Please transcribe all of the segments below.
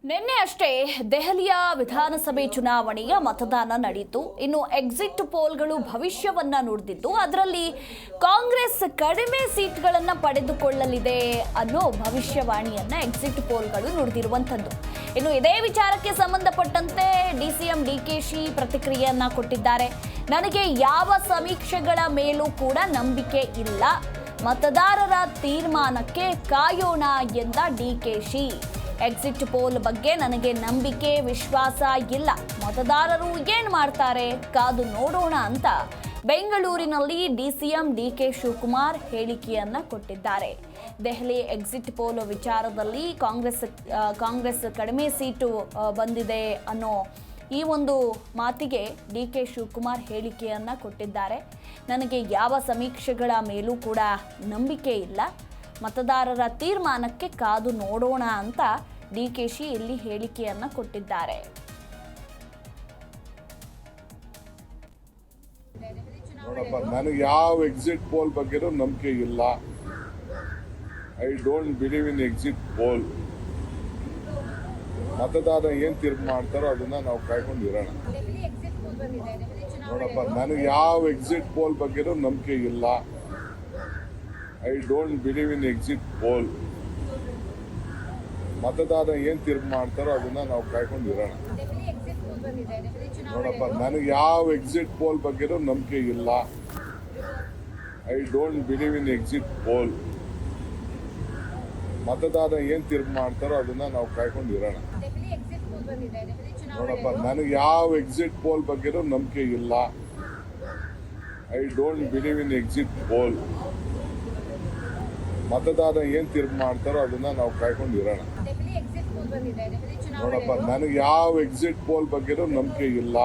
ನಿನ್ನೆ ಅಷ್ಟೇ ದೆಹಲಿಯ ವಿಧಾನಸಭೆ ಚುನಾವಣೆಯ ಮತದಾನ ನಡೆಯಿತು. ಇನ್ನು ಎಕ್ಸಿಟ್ ಪೋಲ್ಗಳು ಭವಿಷ್ಯವನ್ನ ನುಡಿದಿದ್ದು, ಅದರಲ್ಲಿ ಕಾಂಗ್ರೆಸ್ ಕಡಿಮೆ ಸೀಟ್ಗಳನ್ನ ಪಡೆದುಕೊಳ್ಳಲಿದೆ ಅನ್ನೋ ಭವಿಷ್ಯವಾಣಿಯನ್ನ ಎಕ್ಸಿಟ್ ಪೋಲ್ಗಳು ನುಡಿದಿರುವಂತದ್ದು. ಇನ್ನು ಇದೇ ವಿಚಾರಕ್ಕೆ ಸಂಬಂಧಪಟ್ಟಂತೆ ಡಿಸಿಎಂ ಡಿಕೆಶಿ ಪ್ರತಿಕ್ರಿಯೆಯನ್ನ ಕೊಟ್ಟಿದ್ದಾರೆ. ನನಗೆ ಯಾವ ಸಮೀಕ್ಷೆಗಳ ಮೇಲೂ ಕೂಡ ನಂಬಿಕೆ ಇಲ್ಲ, ಮತದಾರರ ತೀರ್ಮಾನಕ್ಕೆ ಕಾಯೋಣ ಎಂದ ಡಿಕೆಶಿ. ಎಕ್ಸಿಟ್ ಪೋಲ್ ಬಗ್ಗೆ ನನಗೆ ನಂಬಿಕೆ ವಿಶ್ವಾಸ ಇಲ್ಲ, ಮತದಾರರು ಏನ್ ಮಾಡ್ತಾರೆ ಕಾದು ನೋಡೋಣ ಅಂತ ಬೆಂಗಳೂರಿನಲ್ಲಿ ಡಿಸಿಎಂ ಡಿಕೆ ಶಿವಕುಮಾರ್ ಹೇಳಿಕೆಯನ್ನ ಕೊಟ್ಟಿದ್ದಾರೆ. ದೆಹಲಿ ಎಕ್ಸಿಟ್ ಪೋಲ್ ವಿಚಾರದಲ್ಲಿ ಕಾಂಗ್ರೆಸ್ ಕಡಿಮೆ ಸೀಟು ಬಂದಿದೆ ಅನ್ನೋ ಈ ಒಂದು ಮಾತಿಗೆ ಡಿಕೆ ಶಿವಕುಮಾರ್ ಹೇಳಿಕೆಯನ್ನ ಕೊಟ್ಟಿದ್ದಾರೆ. ನನಗೆ ಯಾವ ಸಮೀಕ್ಷೆಗಳ ಮೇಲೂ ಕೂಡ ನಂಬಿಕೆ ಇಲ್ಲ, ಮತದಾರರ ತೀರ್ಮಾನಕ್ಕೆ ಕಾದು ನೋಡೋಣ ಅಂತ ಡಿಕೆಶಿ ಇಲ್ಲಿ ಹೇಳಿಕೆಯನ್ನ ಕೊಟ್ಟಿದ್ದಾರೆ. ನೋಡಪ್ಪ, ನನಗೆ ಯಾವ ಎಕ್ಸಿಟ್ ಪೋಲ್ ಬಗ್ಗೆನೂ ನಂಬಿಕೆ ಇಲ್ಲ. I don't believe in exit poll. ಮತದಾರ ಏನ್ ತೀರ್ಮಾನ ಮಾಡ್ತಾರೋ ಅದನ್ನ ನಾವು ಕಾಯ್ಕೊಂಡಿರೋಣ. ನೋಡಪ್ಪ, ನನಗೆ ಯಾವ ಎಕ್ಸಿಟ್ ಪೋಲ್ ಬಗ್ಗೆನೂ ನಂಬಿಕೆ ಇಲ್ಲ. I don't believe in exit poll. ಮತದಾರ ಏನ್ ತೀರ್ಮಾನ ಮಾಡ್ತಾರೋ ಅದನ್ನ ನಾವು ಕಾಯ್ಕೊಂಡಿರೋಣ. ನೋಡಪ್ಪ, ನನಗೆ ಯಾವ ಎಕ್ಸಿಟ್ ಪೋಲ್ ಬಗ್ಗೆನೂ ನಂಬಿಕೆ ಇಲ್ಲ. I don't believe in exit poll. ಮತದಾರ ಏನ್ ತೀರ್ಮಾನ ಮಾಡ್ತಾರೋ ಅದನ್ನ ನಾವು ಕಾಯ್ಕೊಂಡಿರೋಣ. ನೋಡಪ್ಪ, ನನಗೆ ಯಾವ ಎಕ್ಸಿಟ್ ಪೋಲ್ ಬಗ್ಗೆನೂ ನಂಬಿಕೆ ಇಲ್ಲ. I don't believe in exit poll. ಮತದಾರ ಏನ್ ತೀರ್ಮಾನ ಮಾಡ್ತಾರೋ ಅದನ್ನ ನಾವು ಕಾಯ್ಕೊಂಡಿರೋಣ. ನೋಡಪ್ಪ, ನನಗೆ ಯಾವ ಎಕ್ಸಿಟ್ ಪೋಲ್ ಬಗ್ಗೆನೂ ನಂಬಿಕೆ ಇಲ್ಲ.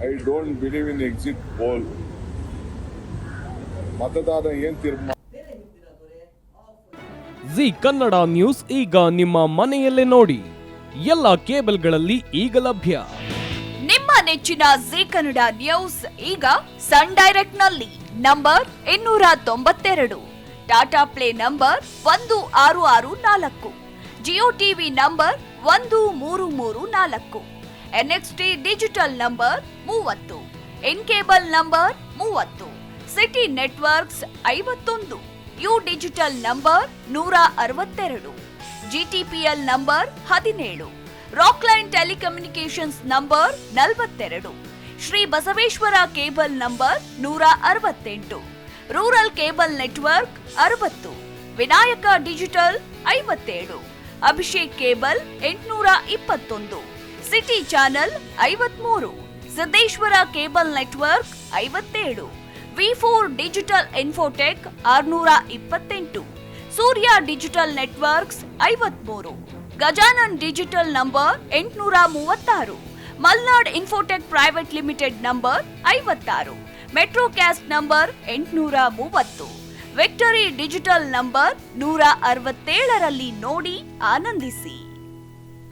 I don't believe in exit poll. ಮತದಾರ ಏನ್ ತೀರ್ಮಾನ. ಜಿ ಕನ್ನಡ ನ್ಯೂಸ್ ಈಗ ನಿಮ್ಮ ಮನೆಯಲ್ಲೇ ನೋಡಿ, ಎಲ್ಲ ಕೇಬಲ್ಗಳಲ್ಲಿ ಈಗ ಲಭ್ಯ. ನಿಮ್ಮ ನೆಚ್ಚಿನ ಜಿ ಕನ್ನಡ ನ್ಯೂಸ್ ಈಗ ಸನ್ ಡೈರೆಕ್ಟ್ ನಲ್ಲಿ number 292, Tata play number 1664, Jio TV number 1334, NXT digital number 30, in cable number 30, city networks 51, U digital number 162, GTPL number 17, Rockline telecommunications number 42, Shri Basaveshwara cable number 168, rural cable network 60, Vinayaka digital 57, Abhishek cable 821, city channel 53, Siddeshwara cable network 57, ವಿ4 digital Infotech 628, Surya digital networks 53, Gajanan digital number 836, Malnad Infotech private limited number 56, Metrocast number 830, Victory digital number 167ರಲ್ಲಿ ನೋಡಿ ಆನಂದಿಸಿ.